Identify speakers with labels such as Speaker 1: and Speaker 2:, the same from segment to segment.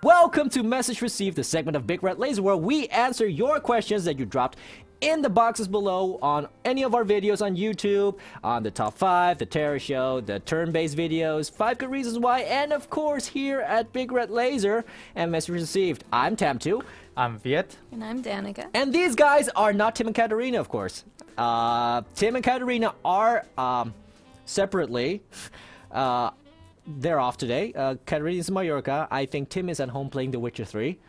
Speaker 1: Welcome to Message Received, the segment of Big Red Lazor where we answer your questions that you dropped in the boxes below on any of our videos on YouTube, on the Top 5, the Terror Show, the turn-based videos, 5 Good Reasons Why, and of course here at Big Red Lazor and Message Received. I'm TamTu.
Speaker 2: I'm Viet.
Speaker 3: And I'm Danica.
Speaker 1: And these guys are not Tim and Katarina, of course. Tim and Katarina are separately. They're off today. Katarina's in Mallorca. I think Tim is at home playing The Witcher 3,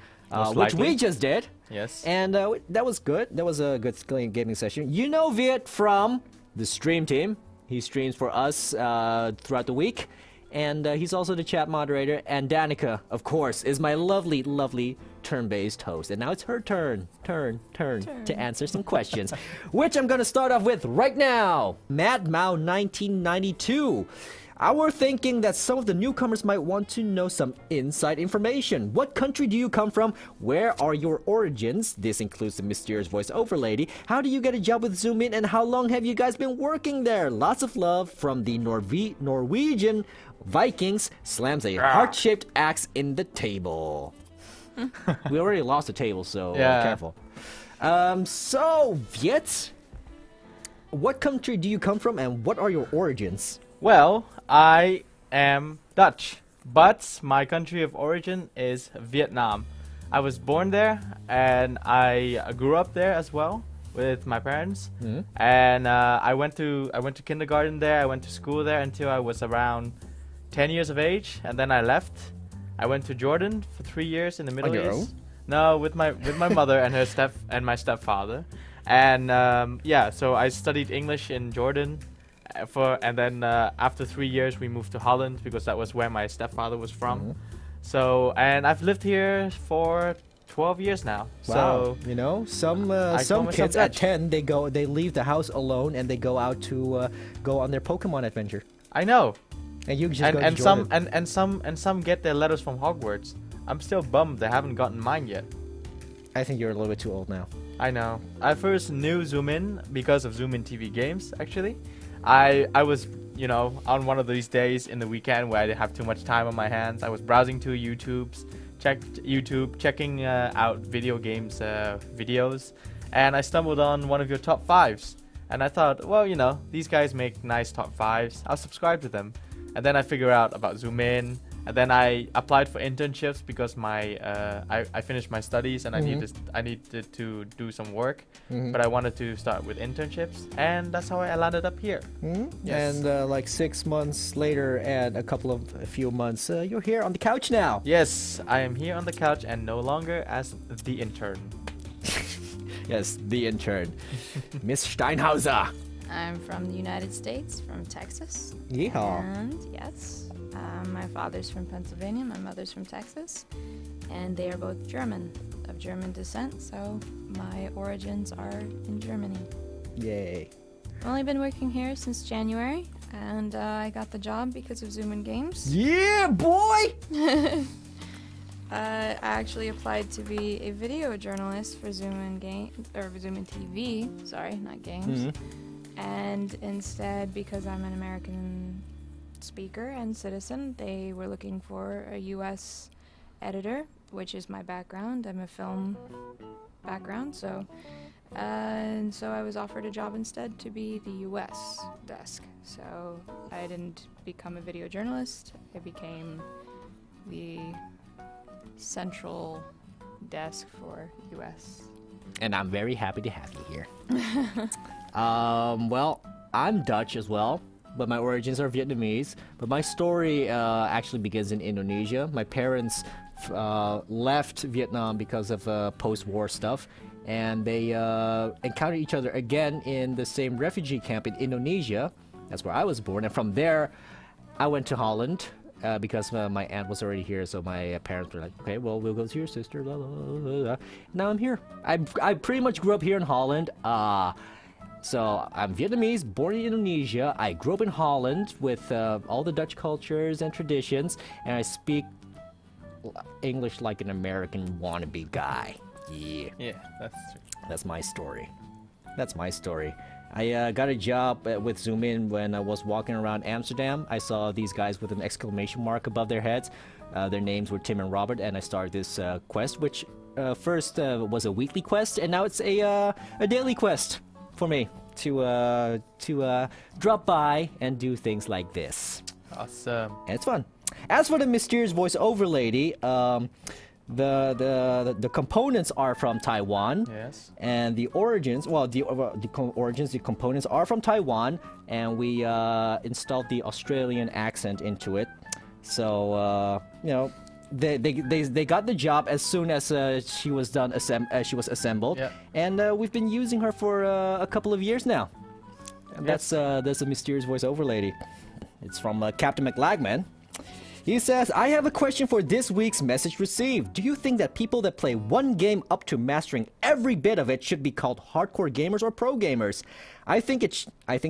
Speaker 1: which we just did.
Speaker 2: Yes.
Speaker 1: And that was good. That was a good gaming session. You know Viet from the stream team. He streams for us throughout the week. And he's also the chat moderator. And Danica, of course, is my lovely, lovely turn-based host. And now it's her turn to answer some questions, which I'm going to start off with right now. Mad Mao 1992. I was thinking that some of the newcomers might want to know some inside information. What country do you come from? Where are your origins? This includes the Mysterious Voice Over Lady. How do you get a job with Zoomin? And how long have you guys been working there? Lots of love from the Norwegian Vikings. Slams a heart-shaped axe in the table. We already lost the table, so careful. So, Viet, what country do you come from and what are your origins?
Speaker 2: Well, I am Dutch, but my country of origin is Vietnam. I was born there, and I grew up there as well with my parents. And I went to kindergarten there. I went to school there until I was around 10 years of age, and then I left. I went to Jordan for 3 years in the Middle East.
Speaker 1: Own?
Speaker 2: No, with my mother and my stepfather. And yeah, so I studied English in Jordan. And then after 3 years we moved to Holland because that was where my stepfather was from. So, and I've lived here for 12 years now.
Speaker 1: Wow.
Speaker 2: So,
Speaker 1: you know, some kids at 10 they leave the house alone and they go out to go on their Pokemon adventure.
Speaker 2: I know.
Speaker 1: And you just go to Jordan.
Speaker 2: and some get their letters from Hogwarts. I'm still bummed they haven't gotten mine yet.
Speaker 1: I think you're a little bit too old now.
Speaker 2: I know. I first knew Zoomin because of Zoomin TV games, actually. I was, you know, on one of these days in the weekend where I didn't have too much time on my hands. I was browsing to checking out video games videos, and I stumbled on one of your top 5s. And I thought, well, you know, these guys make nice top 5s. I'll subscribe to them. And then I figured out about Zoomin. And then I applied for internships because my I finished my studies and I needed to do some work, but I wanted to start with internships, and that's how I landed up here.
Speaker 1: Yes. And like 6 months later and a few months, you're here on the couch now.
Speaker 2: Yes, I am here on the couch and no longer as the intern.
Speaker 1: Yes, the intern, Miss Steinhauser.
Speaker 3: I'm from the United States, from Texas.
Speaker 1: Yeehaw.
Speaker 3: And yes. My father's from Pennsylvania, my mother's from Texas, and they are both German, of German descent, so my origins are in Germany.
Speaker 1: Yay.
Speaker 3: I've only been working here since January, and I got the job because of Zoomin Games.
Speaker 1: Yeah, boy!
Speaker 3: I actually applied to be a video journalist for Zoomin TV, sorry, not games. And instead, because I'm an American speaker and citizen, they were looking for a US editor, which is my background. I'm a film background, so and so I was offered a job instead to be the US desk. So I didn't become a video journalist, I became the central desk for US.
Speaker 1: And I'm very happy to have you here. Well, I'm Dutch as well, but my origins are Vietnamese. But my story actually begins in Indonesia. My parents left Vietnam because of post-war stuff, and they encountered each other again in the same refugee camp in Indonesia. That's where I was born, and from there, I went to Holland because my aunt was already here. So my parents were like, "Okay, well, we'll go to your sister." Blah, blah, blah, blah. Now I'm here. I pretty much grew up here in Holland. So I'm Vietnamese, born in Indonesia. I grew up in Holland with all the Dutch cultures and traditions, and I speak English like an American wannabe guy. Yeah.
Speaker 2: Yeah, that's true.
Speaker 1: That's my story. That's my story. I got a job with Zoomin when I was walking around Amsterdam. I saw these guys with an exclamation mark above their heads. Their names were Tim and Robert, and I started this quest, which first was a weekly quest, and now it's a daily quest for me to drop by and do things like this.
Speaker 2: Awesome.
Speaker 1: And it's fun. As for the Mysterious Voice Over Lady, the components are from Taiwan.
Speaker 2: Yes.
Speaker 1: And the origins, well, the components are from Taiwan, and we installed the Australian accent into it. So you know, they got the job as soon as she was done. She was assembled,
Speaker 2: Yeah.
Speaker 1: and we've been using her for a couple of years now. And that's a Mysterious Voice Over Lady. It's from Captain McLagman. He says, I have a question for this week's message received. Do you think that people that play one game up to mastering every bit of it should be called hardcore gamers or pro gamers? I think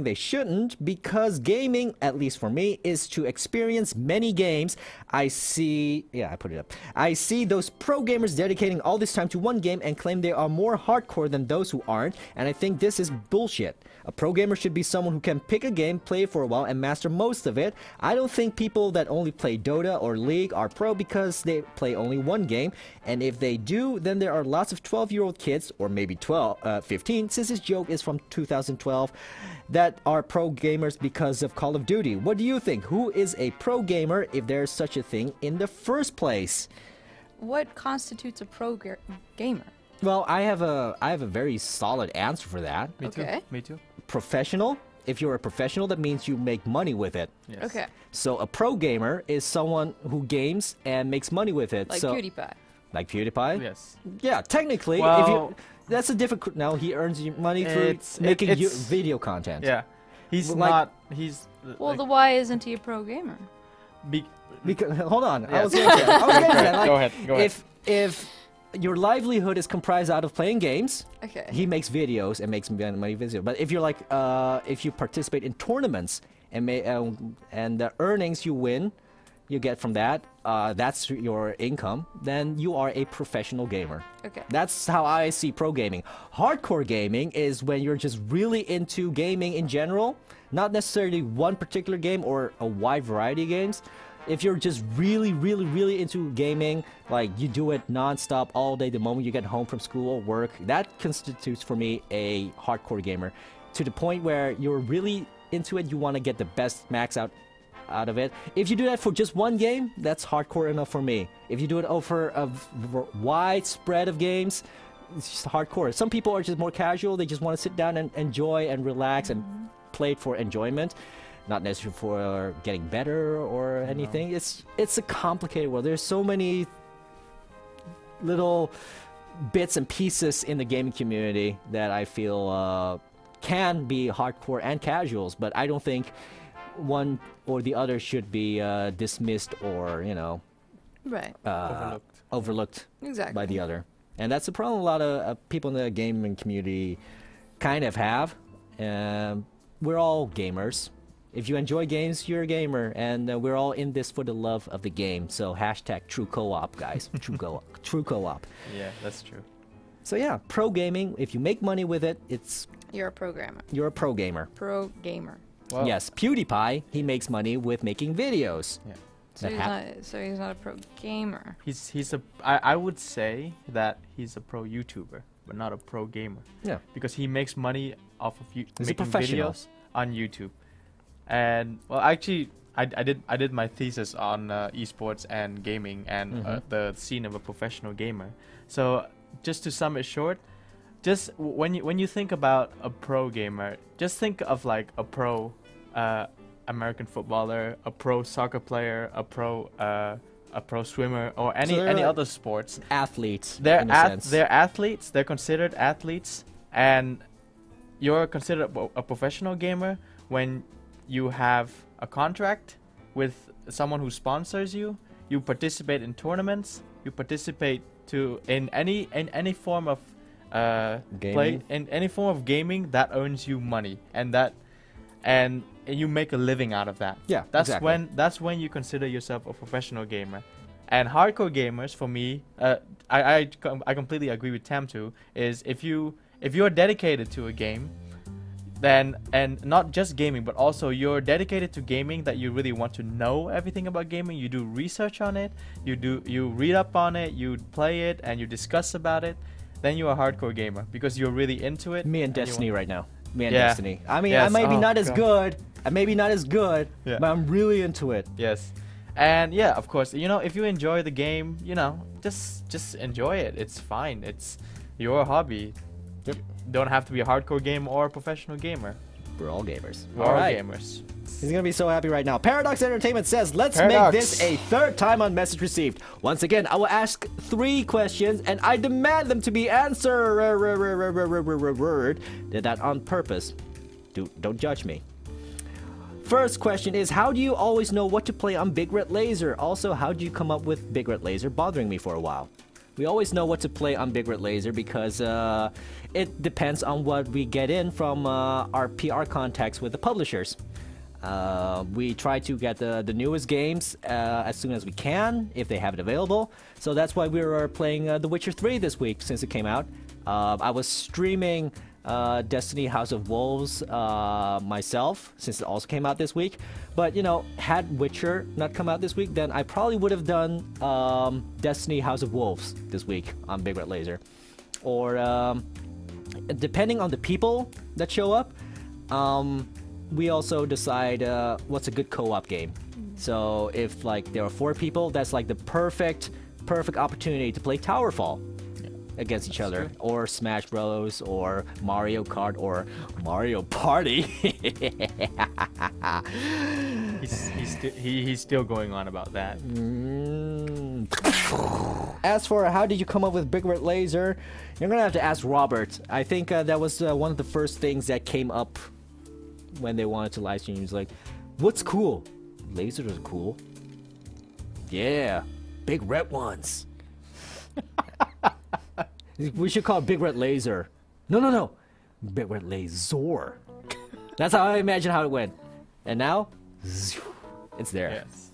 Speaker 1: they shouldn't, because gaming, at least for me, is to experience many games. I see those pro gamers dedicating all this time to one game and claim they are more hardcore than those who aren't, and I think this is bullshit. A pro gamer should be someone who can pick a game, play it for a while, and master most of it. I don't think people that only play Dota or League are pro because they play only one game, and if they do, then there are lots of 12-year-old kids, or maybe 15, since this joke is from 2012, that are pro gamers because of Call of Duty. What do you think? Who is a pro gamer, if there is such a thing in the first place?
Speaker 3: What constitutes a pro gamer?
Speaker 1: Well, I have a very solid answer for that.
Speaker 2: Me too.
Speaker 3: Okay.
Speaker 2: Me too.
Speaker 1: Professional. If you're a professional, that means you make money with it.
Speaker 2: Yes.
Speaker 3: Okay.
Speaker 1: So a pro gamer is someone who games and makes money with it.
Speaker 3: Like
Speaker 1: so,
Speaker 3: PewDiePie.
Speaker 1: Like PewDiePie?
Speaker 2: Yes.
Speaker 1: Yeah, technically.
Speaker 2: Well,
Speaker 1: if you, that's a different... Now, he earns money through making video content.
Speaker 2: Yeah. He's
Speaker 1: Like-
Speaker 2: not. He's.
Speaker 3: Well,
Speaker 2: like,
Speaker 3: then why isn't he a pro gamer?
Speaker 1: Because, hold on. I
Speaker 2: Yes.
Speaker 1: was going to say that.
Speaker 2: Go ahead. Go ahead.
Speaker 1: If your livelihood is comprised out of playing games,
Speaker 3: Okay.
Speaker 1: he makes videos and makes money videos. But if you're like, if you participate in tournaments and the earnings you win, you get from that, that's your income, then you are a professional gamer.
Speaker 3: Okay.
Speaker 1: That's how I see pro gaming. Hardcore gaming is when you're just really into gaming in general, not necessarily one particular game or a wide variety of games. If you're just really, really, really into gaming, like you do it non-stop all day the moment you get home from school or work, that constitutes for me a hardcore gamer. To the point where you're really into it, you want to get the best max out of it. If you do that for just one game, that's hardcore enough for me. If you do it over a wide spread of games, it's just hardcore. Some people are just more casual. They just want to sit down and enjoy and relax and play it for enjoyment. Not necessarily for getting better or anything. It's a complicated world. There's so many little bits and pieces in the gaming community that I feel can be hardcore and casuals, but I don't think one or the other should be dismissed or, you know,
Speaker 3: Right.
Speaker 1: overlooked
Speaker 3: Exactly.
Speaker 1: by the other. And that's the problem a lot of people in the gaming community kind of have. We're all gamers. If you enjoy games, you're a gamer, and we're all in this for the love of the game. So hashtag true co-op, guys. True co-op.
Speaker 2: Yeah, that's true.
Speaker 1: So yeah, pro gaming. If you make money with it,
Speaker 3: You're a programmer.
Speaker 1: you're a pro gamer.
Speaker 3: Pro gamer.
Speaker 2: Well,
Speaker 1: Yes, PewDiePie, he makes money with making videos.
Speaker 2: Yeah.
Speaker 3: So
Speaker 1: That
Speaker 3: he's not a pro gamer.
Speaker 2: I would say that he's a pro YouTuber, but not a pro gamer.
Speaker 1: Yeah.
Speaker 2: Because he makes money off of
Speaker 1: He's a
Speaker 2: making
Speaker 1: professional.
Speaker 2: videos on YouTube. And well, actually, I did my thesis on esports and gaming and the scene of a professional gamer. So just to sum it short, just when you think about a pro gamer, just think of like a pro American footballer, a pro soccer player, a pro swimmer, or any
Speaker 1: they're
Speaker 2: other sports.
Speaker 1: Athletes.
Speaker 2: They're
Speaker 1: in a sense.
Speaker 2: they're athletes. They're considered athletes, and you're considered a professional gamer when you have a contract with someone who sponsors you. You participate in tournaments. You participate in any form of play, in any form of gaming that earns you money, and you make a living out of that.
Speaker 1: Yeah,
Speaker 2: that's
Speaker 1: exactly.
Speaker 2: that's when you consider yourself a professional gamer. And hardcore gamers, for me, I completely agree with TamTu. Is if you're dedicated to a game, then and not just gaming, but also you're dedicated to gaming, that you really want to know everything about gaming, you do research on it, you read up on it, you play it, and you discuss about it, then you're a hardcore gamer because you're really into it.
Speaker 1: Me and Destiny right now. Me and
Speaker 2: Yeah.
Speaker 1: Destiny. I mean,
Speaker 2: Yes.
Speaker 1: I might be
Speaker 2: Oh,
Speaker 1: not as
Speaker 2: God.
Speaker 1: good. I may be not as good,
Speaker 2: Yeah.
Speaker 1: but I'm really into it.
Speaker 2: Yes. And yeah, of course, you know, if you enjoy the game, you know, just enjoy it. It's fine. It's your hobby.
Speaker 1: Yep.
Speaker 2: You don't have to be a hardcore gamer or a professional gamer.
Speaker 1: We're all gamers.
Speaker 2: We're
Speaker 1: all
Speaker 2: all
Speaker 1: right.
Speaker 2: gamers.
Speaker 1: He's gonna be so happy right now. Paradox Entertainment says, let's
Speaker 2: Paradox.
Speaker 1: make this a third time on message received. Once again, I will ask 3 questions and I demand them to be answered. Did that on purpose. Don't judge me. First question is, how do you always know what to play on Big Red Lazor? Also, how do you come up with Big Red Lazor bothering me for a while? We always know what to play on Big Red Lazor because it depends on what we get in from our PR contacts with the publishers. We try to get the newest games as soon as we can, if they have it available. So that's why we were playing The Witcher 3 this week, since it came out. I was streaming Destiny House of Wolves myself, since it also came out this week. But, you know, had Witcher not come out this week, then I probably would have done Destiny House of Wolves this week on Big Red Lazor. Or, depending on the people that show up, we also decide what's a good co-op game. So if like there are 4 people, that's like the perfect opportunity to play Towerfall against each other,
Speaker 2: true.
Speaker 1: or Smash Bros, or Mario Kart, or Mario Party.
Speaker 2: He's still going on about that.
Speaker 1: As for how did you come up with Big Red Lazor, you're gonna have to ask Robert. I think that was one of the first things that came up when they wanted to live stream. He was like, "What's cool? Lasers are cool. Yeah, big red ones." We should call it Big Red Lazor. No. Big Red Lazor. That's how I imagine how it went. And now, it's there.
Speaker 2: Yes.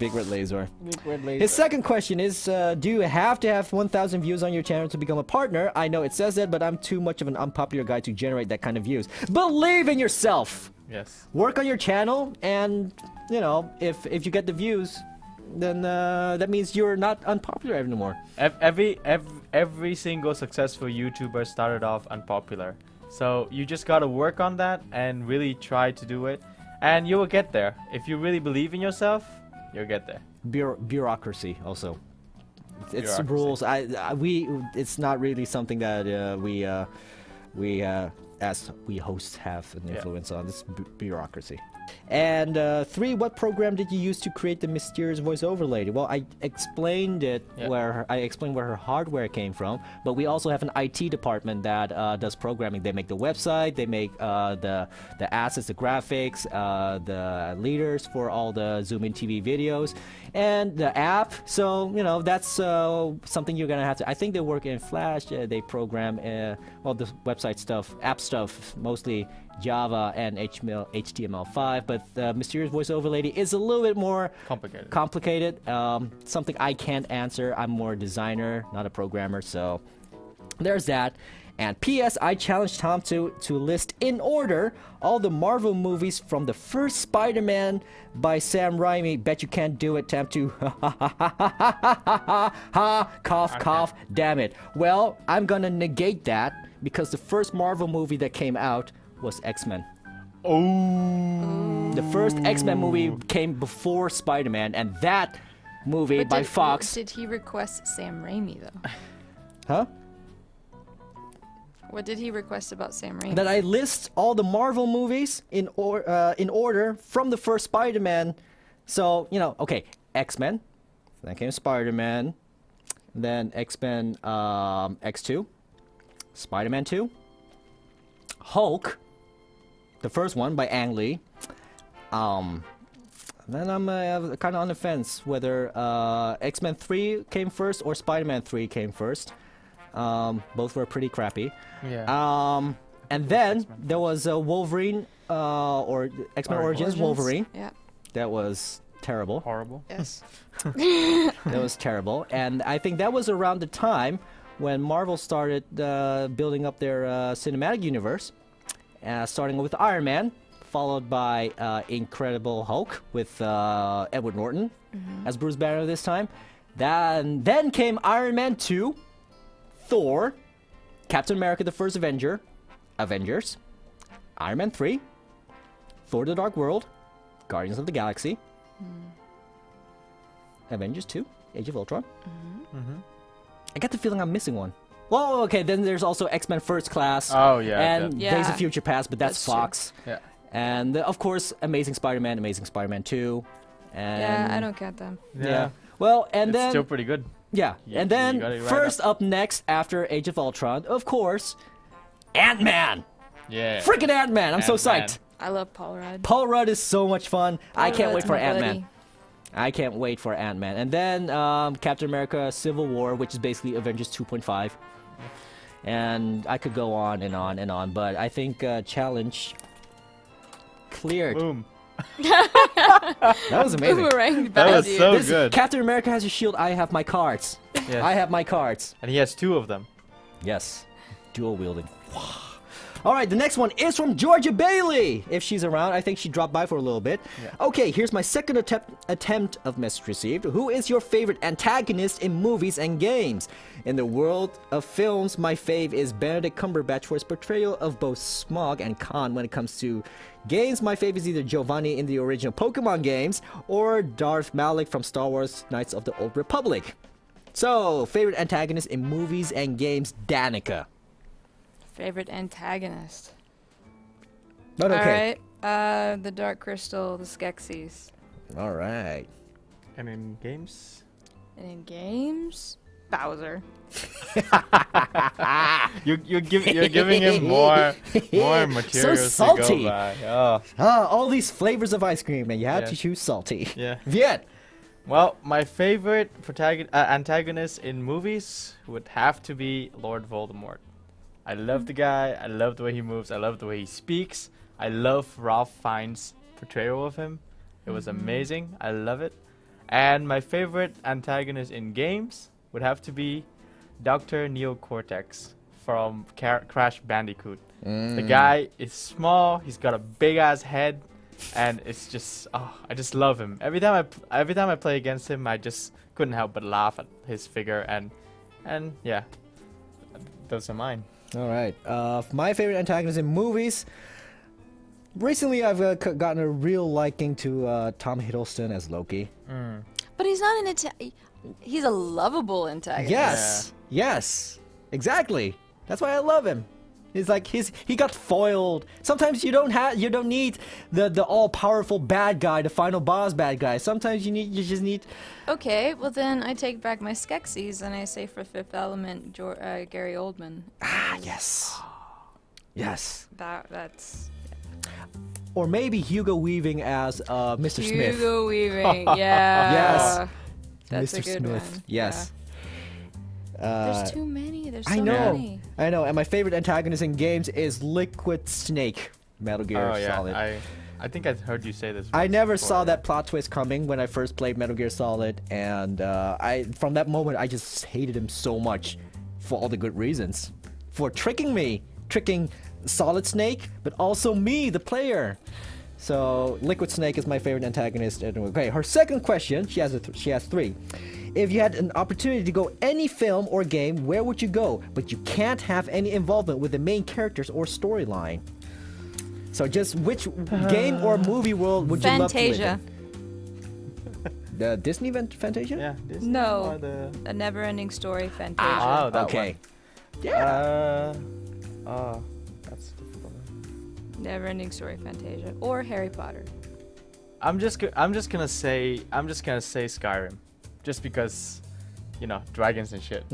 Speaker 1: Big Red Lazor.
Speaker 2: Big Red Lazor.
Speaker 1: His second question is, do you have to have 1,000 views on your channel to become a partner? I know it says that, but I'm too much of an unpopular guy to generate that kind of views. Believe in yourself!
Speaker 2: Yes.
Speaker 1: Work on your channel, and, you know, if you get the views, then that means you're not unpopular anymore.
Speaker 2: Every single successful YouTuber started off unpopular. So you just gotta work on that and really try to do it, and you will get there. If you really believe in yourself, you'll get there.
Speaker 1: Bureaucracy also. It's
Speaker 2: Bureaucracy.
Speaker 1: rules. It's not really something that we as we hosts have an influence on. It's bureaucracy. And 3, what program did you use to create the Mysterious Voice Over Lady? Well, I explained it where her hardware came from, but we also have an IT department that does programming. They make the website, they make the assets, the graphics, the leaders for all the Zoomin TV videos, and the app. So, you know, that's something you're gonna have to. I think they work in Flash. They program well, the website stuff, app stuff, mostly Java and HTML5, but the Mysterious Voice Over Lady is a little bit more complicated. Something I can't answer. I'm more a designer, not a programmer, so there's that. And P.S. I challenged TamTu to list in order all the Marvel movies from the first Spider-Man by Sam Raimi. Bet you can't do it, TamTu. Ha, cough, cough, damn it. Well, I'm gonna negate that because the first Marvel movie that came out was X-Men.
Speaker 2: Oh.
Speaker 1: The first X-Men movie came before Spider-Man, and that movie by Fox.
Speaker 3: Did he request Sam Raimi though?
Speaker 1: Huh?
Speaker 3: What did he request about Sam Raimi?
Speaker 1: That I list all the Marvel movies in order from the first Spider-Man. So, you know, okay, X-Men, then came Spider-Man, then X-Men X2, Spider-Man 2, Hulk, the first one by Ang Lee. Then I'm kind of on the fence whether X-Men 3 came first or Spider-Man 3 came first. Both were pretty crappy.
Speaker 2: Yeah.
Speaker 1: And then there was Wolverine, or X-Men Origins Wolverine.
Speaker 3: Yeah.
Speaker 1: That was terrible.
Speaker 2: Horrible.
Speaker 3: Yes.
Speaker 1: That was terrible. And I think that was around the time when Marvel started building up their cinematic universe. starting with Iron Man, followed by Incredible Hulk with Edward Norton as Bruce Banner this time. Then came Iron Man 2, Thor, Captain America the First Avenger, Avengers, Iron Man 3, Thor the Dark World, Guardians of the Galaxy, Avengers 2, Age of Ultron. I get the feeling I'm missing one. Well, okay, then there's also X-Men First Class.
Speaker 2: Oh, yeah.
Speaker 1: And
Speaker 3: yeah.
Speaker 1: Days of Future Past, but that's
Speaker 3: That's true.
Speaker 1: Fox.
Speaker 2: Yeah.
Speaker 1: And of course, Amazing Spider-Man 2. And
Speaker 3: Yeah, I don't count them.
Speaker 1: Yeah. Well, and
Speaker 2: It's
Speaker 1: then
Speaker 2: still pretty good.
Speaker 1: yeah,
Speaker 2: You-
Speaker 1: and
Speaker 2: you
Speaker 1: then
Speaker 2: got it right
Speaker 1: first up next after Age of Ultron, of course, Ant-Man.
Speaker 2: Yeah.
Speaker 1: Freaking Ant-Man! I'm so
Speaker 2: Ant-Man.
Speaker 1: psyched.
Speaker 3: I love Paul Rudd.
Speaker 1: Paul Rudd is so much fun. I can't wait
Speaker 3: Rudd's
Speaker 1: for
Speaker 3: my
Speaker 1: Ant-Man.
Speaker 3: buddy.
Speaker 1: I can't wait for Ant-Man. And then Captain America Civil War, which is basically Avengers 2.5. And I could go on and on and on, but I think challenge cleared.
Speaker 2: Boom.
Speaker 1: That was amazing.
Speaker 3: Boomerang
Speaker 2: That was
Speaker 3: back,
Speaker 2: so
Speaker 3: dude.
Speaker 1: This-
Speaker 2: good.
Speaker 1: Captain America has a shield. I have my cards.
Speaker 2: Yes.
Speaker 1: I have my cards.
Speaker 2: And he has 2 of them.
Speaker 1: Yes. Dual wielding. All right, the next one is from Georgia Bailey. If she's around, I think she dropped by for a little bit.
Speaker 2: Yeah.
Speaker 1: Okay, here's my second attempt of message received. Who is your favorite antagonist in movies and games? In the world of films, my fave is Benedict Cumberbatch for his portrayal of both Smaug and Khan. When it comes to games, my fave is either Giovanni in the original Pokemon games or Darth Malik from Star Wars Knights of the Old Republic. So, favorite antagonist in movies and games, Danica.
Speaker 3: Favorite antagonist.
Speaker 1: But okay.
Speaker 3: Alright. The Dark Crystal, the Skeksis.
Speaker 1: All right.
Speaker 2: And in games?
Speaker 3: And in games, Bowser.
Speaker 2: You're giving him more materials to
Speaker 1: salty.
Speaker 2: go by. Oh.
Speaker 1: All these flavors of ice cream, and you have
Speaker 2: Yeah.
Speaker 1: to choose salty.
Speaker 2: Yeah.
Speaker 1: Viet.
Speaker 2: Well, my favorite antagonist in movies would have to be Lord Voldemort. I love the guy. I love the way he moves. I love the way he speaks. I love Ralph Fiennes' portrayal of him. It was amazing. I love it. And my favorite antagonist in games would have to be Dr. Neocortex from Crash Bandicoot. The guy is small. He's got a big ass head, and it's just I just love him. Every time I play against him, I just couldn't help but laugh at his figure and yeah, those are mine.
Speaker 1: All right. My favorite antagonist in movies. Recently, I've gotten a real liking to Tom Hiddleston as Loki.
Speaker 3: But he's not an he's a lovable antagonist.
Speaker 1: Yes. Yes. Exactly. That's why I love him. He's like he got foiled. Sometimes you don't need the all powerful bad guy, the final boss bad guy. Sometimes you just need.
Speaker 3: Okay, well then I take back my Skeksis and I say for Fifth Element, Gary Oldman.
Speaker 1: Yes. Yes.
Speaker 3: That's
Speaker 1: Or maybe Hugo Weaving as Mr. Smith.
Speaker 3: Hugo Weaving. Yeah.
Speaker 1: Yes.
Speaker 3: That's
Speaker 1: Mr.
Speaker 3: a good
Speaker 1: Smith.
Speaker 3: one.
Speaker 1: Yes.
Speaker 3: There's too many. There's so
Speaker 1: I know.
Speaker 3: many.
Speaker 1: I know. And my favorite antagonist in games is Liquid Snake. Metal Gear
Speaker 2: Oh yeah,
Speaker 1: Solid.
Speaker 2: I think I heard you say this.
Speaker 1: I
Speaker 2: once
Speaker 1: never
Speaker 2: before.
Speaker 1: saw that plot twist coming when I first played Metal Gear Solid, and from that moment I just hated him so much for all the good reasons, for tricking Solid Snake, but also me, the player. So Liquid Snake is my favorite antagonist. Okay, her second question, she has 3. If you had an opportunity to go any film or game, where would you go? But you can't have any involvement with the main characters or storyline. So just which game or movie world would you love to live
Speaker 3: Fantasia.
Speaker 1: in? The Disney Fantasia?
Speaker 2: Yeah. Disney
Speaker 3: No.
Speaker 2: or the...
Speaker 3: A Never-Ending Story. Fantasia.
Speaker 2: Oh, that
Speaker 1: Okay.
Speaker 2: one.
Speaker 1: Yeah.
Speaker 2: Oh, that's difficult.
Speaker 3: Never-Ending Story. Fantasia. Or Harry Potter.
Speaker 2: I'm just gonna say Skyrim, just because, you know, dragons and shit.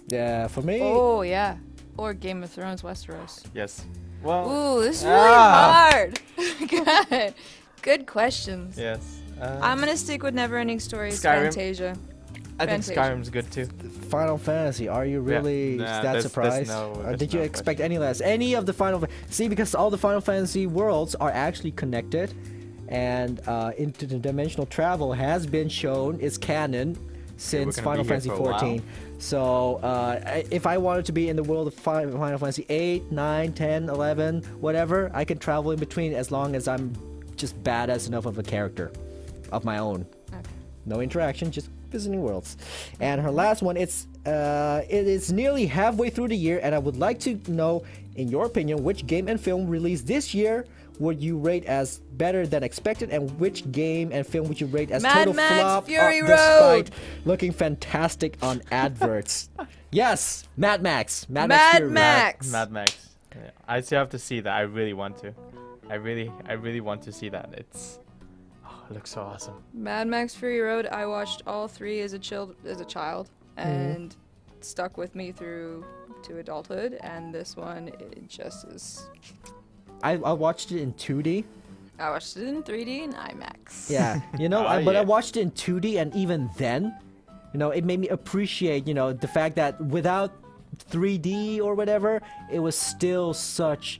Speaker 1: Yeah, for me.
Speaker 3: Oh yeah. Or Game of Thrones. Westeros.
Speaker 2: Yes. Well.
Speaker 3: Ooh, this is really
Speaker 2: Ah.
Speaker 3: hard. Good. Good questions.
Speaker 2: Yes.
Speaker 3: I'm gonna stick with Never-Ending Stories.
Speaker 2: Skyrim.
Speaker 3: Fantasia.
Speaker 2: I think
Speaker 3: Fantasia.
Speaker 2: Skyrim's good too.
Speaker 1: Final Fantasy. Are you really
Speaker 2: Nah,
Speaker 1: that
Speaker 2: there's
Speaker 1: surprised?
Speaker 2: no-
Speaker 1: Or
Speaker 2: there's
Speaker 1: did you
Speaker 2: no
Speaker 1: expect
Speaker 2: question.
Speaker 1: any less? Any of the See, because all the Final Fantasy worlds are actually connected, and interdimensional travel has been shown is canon. since
Speaker 2: gonna
Speaker 1: Final
Speaker 2: be here
Speaker 1: Fantasy
Speaker 2: for a while.
Speaker 1: 14. So if I wanted to be in the world of Final Fantasy 8, 9, 10, 11, whatever, I can travel in between as long as I'm just badass enough of a character of my own.
Speaker 3: Okay.
Speaker 1: No interaction, just visiting worlds. And her last one, it is nearly halfway through the year, and I would like to know, in your opinion, which game and film released this year would you rate as better than expected, and which game and film would you rate as
Speaker 3: Mad
Speaker 1: total
Speaker 3: Max
Speaker 1: flop
Speaker 3: Fury
Speaker 1: despite
Speaker 3: Road.
Speaker 1: looking fantastic on adverts? Yes, Mad Max. Mad
Speaker 3: Mad
Speaker 1: Fury Road.
Speaker 3: Max.
Speaker 2: Mad Max. Yeah. I still have to see that. I really want to. I really want to see that. It looks so awesome.
Speaker 3: Mad Max Fury Road. I watched all three as a child, and stuck with me through to adulthood. And this one, it just is.
Speaker 1: I watched it in 2D.
Speaker 3: I watched it in 3D and IMAX.
Speaker 1: Yeah, you know,
Speaker 2: Oh,
Speaker 1: but I
Speaker 2: yeah.
Speaker 1: watched it in 2D, and even then, you know, it made me appreciate, you know, the fact that without 3D or whatever, it was still such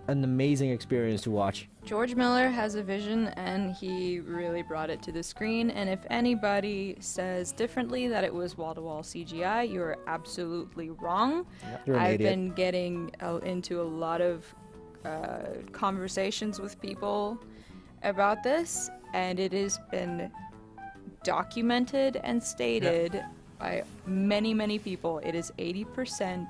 Speaker 1: an amazing experience to watch.
Speaker 3: George Miller has a vision, and he really brought it to the screen. And if anybody says differently that it was wall-to-wall CGI, you're absolutely wrong.
Speaker 1: You're an
Speaker 3: I've
Speaker 1: idiot.
Speaker 3: been getting into a lot of conversations with people about this, and it has been documented and stated by many, many people. It is 80%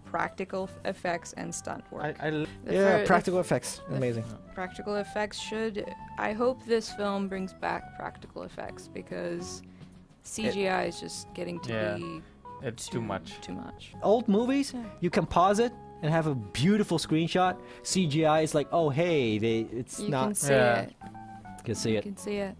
Speaker 3: practical effects and stunt work. The
Speaker 1: Yeah,
Speaker 3: fir-
Speaker 1: practical effects,
Speaker 3: the
Speaker 1: amazing.
Speaker 3: Practical effects should. I hope this film brings back practical effects, because CGI is just getting to
Speaker 2: Yeah.
Speaker 3: be
Speaker 2: It's too much.
Speaker 3: Too much.
Speaker 1: Old movies,
Speaker 3: Yeah.
Speaker 1: you can pause it and have a beautiful screenshot. CGI is like, oh hey, it's
Speaker 3: You
Speaker 1: not.
Speaker 3: can see
Speaker 2: Yeah.
Speaker 3: it.
Speaker 1: You can see
Speaker 3: You
Speaker 1: it.
Speaker 3: can see it.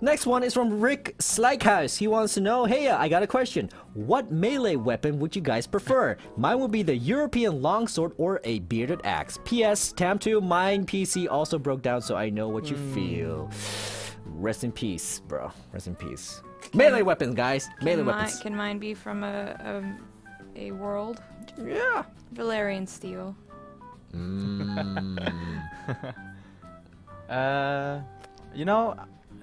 Speaker 1: Next one is from Rick Slykehouse. He wants to know, hey, I got a question. What melee weapon would you guys prefer? Mine would be the European longsword or a bearded axe. P.S. TamTu, mine PC also broke down, so I know what you feel. Rest in peace, bro. Rest in peace. Melee weapons, guys. Melee weapons.
Speaker 3: Can mine be from a world?
Speaker 1: Yeah.
Speaker 3: Valerian steel.
Speaker 2: You know,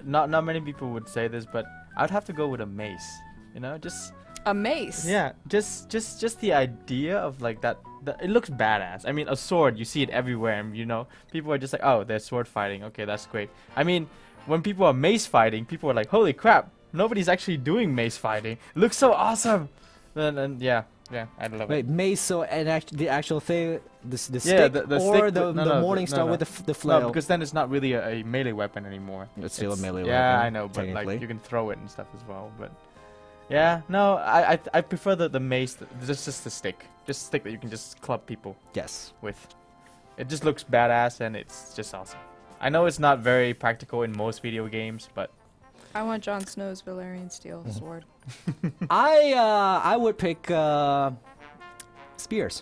Speaker 2: not many people would say this, but I'd have to go with a mace. You know, just
Speaker 3: A mace.
Speaker 2: yeah, just the idea of like that. It looks badass. I mean, a sword, you see it everywhere, and you know, people are just like, oh, they're sword fighting. Okay, that's great. I mean, when people are mace fighting, people are like, holy crap, nobody's actually doing mace fighting. It looks so awesome. And yeah, I love
Speaker 1: Wait,
Speaker 2: it.
Speaker 1: mace, so the actual thing, the stick,
Speaker 2: Yeah, the
Speaker 1: or
Speaker 2: stick
Speaker 1: the,
Speaker 2: with- no,
Speaker 1: the
Speaker 2: no,
Speaker 1: Morning
Speaker 2: no,
Speaker 1: Star
Speaker 2: no.
Speaker 1: with the flail?
Speaker 2: No, because then it's not really a melee weapon anymore.
Speaker 1: It's still a melee
Speaker 2: yeah,
Speaker 1: weapon,
Speaker 2: I know, but like
Speaker 1: technically.
Speaker 2: you can throw it and stuff as well. But yeah, no, I prefer the mace, just the stick, just a stick that you can just club people
Speaker 1: Yes.
Speaker 2: with. It just looks badass and it's just awesome. I know it's not very practical in most video games, but
Speaker 3: I want Jon Snow's Valerian steel sword.
Speaker 1: I would pick spears.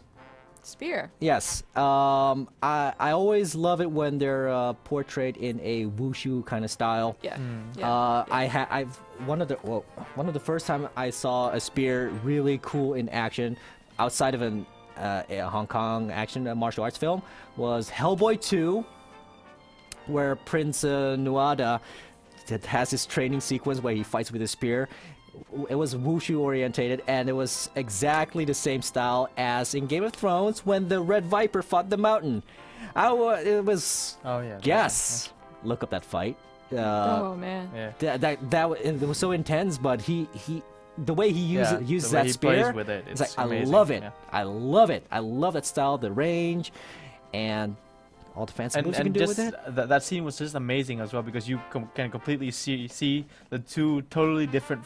Speaker 3: Spear.
Speaker 1: Yes. I always love it when they're portrayed in a wushu kind of style.
Speaker 3: Yeah. Yeah.
Speaker 1: I've one of the first time I saw a spear really cool in action, outside of a Hong Kong action martial arts film, was Hellboy 2, where Prince Nuada has his training sequence where he fights with a spear. It was wushu orientated, and it was exactly the same style as in Game of Thrones when the Red Viper fought the Mountain. It was
Speaker 2: oh yeah.
Speaker 1: yes. Look up that fight.
Speaker 3: Oh man.
Speaker 2: Yeah.
Speaker 1: It was so intense, but the way he uses
Speaker 2: the way
Speaker 1: that
Speaker 2: he
Speaker 1: spear,
Speaker 2: plays with it,
Speaker 1: it's like
Speaker 2: amazing.
Speaker 1: I love it.
Speaker 2: Yeah.
Speaker 1: I love it. I love that style, the range, and all the fancy moves you can do
Speaker 2: just
Speaker 1: with it.
Speaker 2: that scene was just amazing as well, because you can completely see the two totally different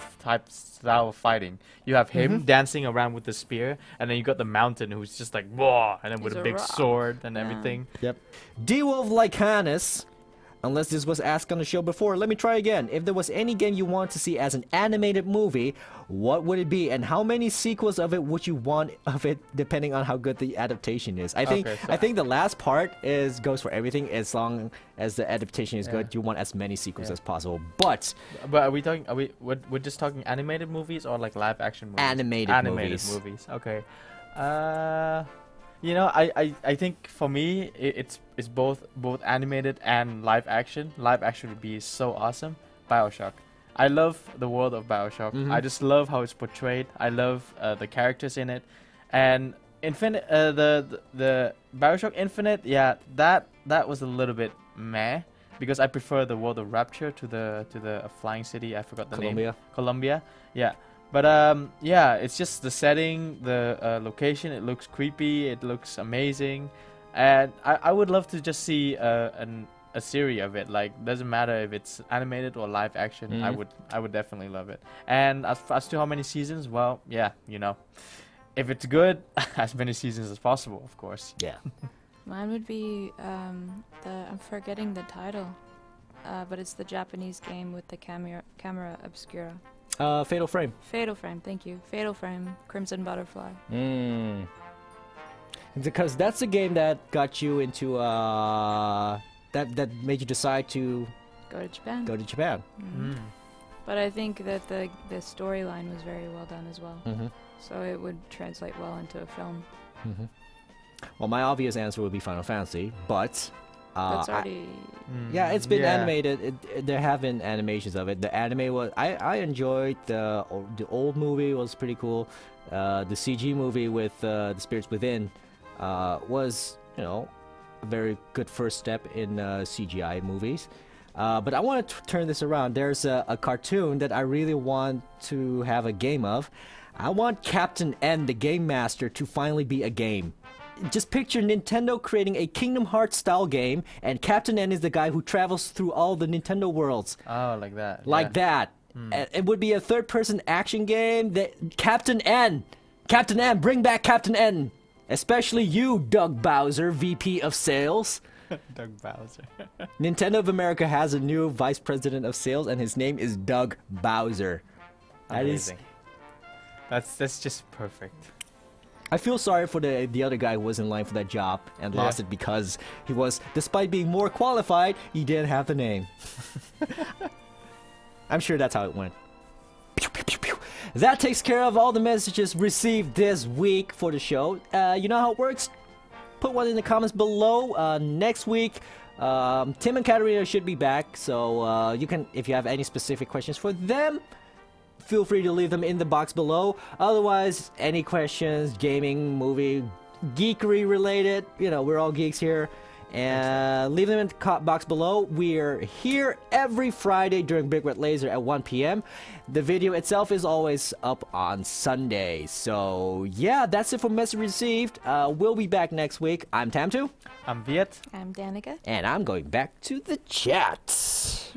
Speaker 2: style of fighting. You have him dancing around with the spear, and then you got the Mountain who's just like whoa, and then with
Speaker 3: He's
Speaker 2: a
Speaker 3: a
Speaker 2: big
Speaker 3: rock.
Speaker 2: sword and
Speaker 3: Yeah.
Speaker 2: everything.
Speaker 1: Yep. D-Wolf Lycanus. Unless this was asked on the show before, let me try again. If there was any game you want to see as an animated movie, what would it be? And how many sequels of it would you want of it, depending on how good the adaptation is? I think
Speaker 2: Okay, so-
Speaker 1: I think the last part goes for everything. As long as the adaptation is
Speaker 2: Yeah.
Speaker 1: good, you want as many sequels
Speaker 2: Yeah.
Speaker 1: as possible. But
Speaker 2: But we're just talking animated movies or like live action movies?
Speaker 1: Animated movies.
Speaker 2: Okay. You know, I think for me it's both animated and live action. Live action would be so awesome. BioShock. I love the world of BioShock. I just love how it's portrayed. I love the characters in it, and Infinite. The BioShock Infinite. Yeah, that was a little bit meh because I prefer the world of Rapture to the flying city. I forgot the name. Columbia. Yeah. But yeah, it's just the setting, the location. It looks creepy. It looks amazing, and I would love to just see a series of it. Like, doesn't matter if it's animated or live action. I would definitely love it. And as to how many seasons, well, yeah, you know, if it's good, as many seasons as possible, of course.
Speaker 1: Yeah.
Speaker 3: Mine would be I'm forgetting the title, but it's the Japanese game with the camera obscura.
Speaker 1: Fatal Frame.
Speaker 3: Fatal Frame, thank you. Fatal Frame, Crimson Butterfly.
Speaker 1: Because that's the game that got you into that made you decide to
Speaker 3: Go to Japan.
Speaker 1: go to Japan.
Speaker 3: But I think that the storyline was very well done as well. So it would translate well into a film.
Speaker 1: Well, my obvious answer would be Final Fantasy, but
Speaker 3: That's already...
Speaker 1: yeah, it's been animated. There have been animations of it. The anime was... I enjoyed the old movie. Was pretty cool. The CG movie with The Spirits Within was, you know, a very good first step in CGI movies. But I want to turn this around. There's a cartoon that I really want to have a game of. I want Captain N, the Game Master, to finally be a game. Just picture Nintendo creating a Kingdom Hearts style game, and Captain N is the guy who travels through all the Nintendo worlds.
Speaker 2: Oh, like that.
Speaker 1: Like that. It would be a third-person action game. Captain N! Captain N! Bring back Captain N! Especially you, Doug Bowser, VP of Sales.
Speaker 2: Doug Bowser.
Speaker 1: Nintendo of America has a new Vice President of Sales, and his name is Doug Bowser.
Speaker 2: Amazing. That's just perfect.
Speaker 1: I feel sorry for the other guy who was in line for that job and lost it because he was, despite being more qualified, he didn't have the name. I'm sure that's how it went. Pew, pew, pew, pew. That takes care of all the messages received this week for the show. You know how it works? Put one in the comments below. Next week, Tim and Katarina should be back, so you can, if you have any specific questions for them, feel free to leave them in the box below. Otherwise, any questions, gaming, movie, geekery related, you know, we're all geeks here. And leave them in the box below. We're here every Friday during Big Red Lazor at 1 p.m. The video itself is always up on Sunday. So, yeah, that's it for message received. We'll be back next week. I'm TamTu.
Speaker 2: I'm Viet.
Speaker 3: I'm Danica.
Speaker 1: And I'm going back to the chat.